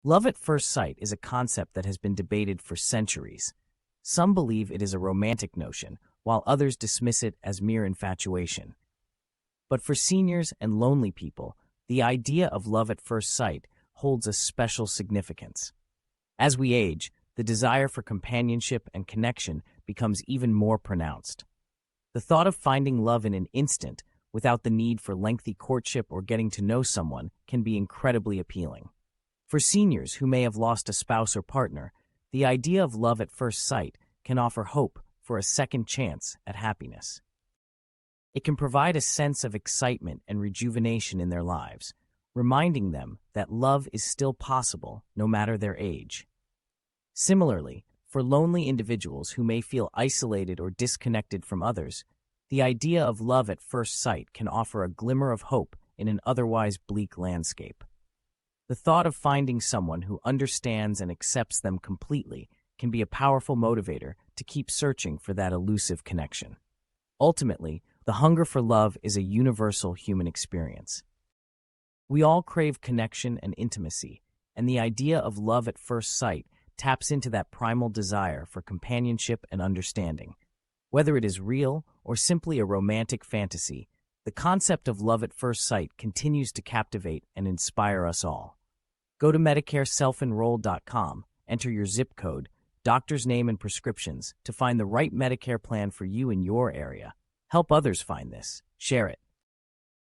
Love at first sight is a concept that has been debated for centuries. Some believe it is a romantic notion, while others dismiss it as mere infatuation. But for seniors and lonely people, the idea of love at first sight holds a special significance. As we age, the desire for companionship and connection becomes even more pronounced. The thought of finding love in an instant, without the need for lengthy courtship or getting to know someone, can be incredibly appealing. For seniors who may have lost a spouse or partner, the idea of love at first sight can offer hope for a second chance at happiness. It can provide a sense of excitement and rejuvenation in their lives, reminding them that love is still possible no matter their age. Similarly, for lonely individuals who may feel isolated or disconnected from others, the idea of love at first sight can offer a glimmer of hope in an otherwise bleak landscape. The thought of finding someone who understands and accepts them completely can be a powerful motivator to keep searching for that elusive connection. Ultimately, the hunger for love is a universal human experience. We all crave connection and intimacy, and the idea of love at first sight taps into that primal desire for companionship and understanding. Whether it is real or simply a romantic fantasy, the concept of love at first sight continues to captivate and inspire us all. Go to MedicareSelfEnrolled.com, enter your zip code, doctor's name, and prescriptions to find the right Medicare plan for you in your area. Help others find this. Share it.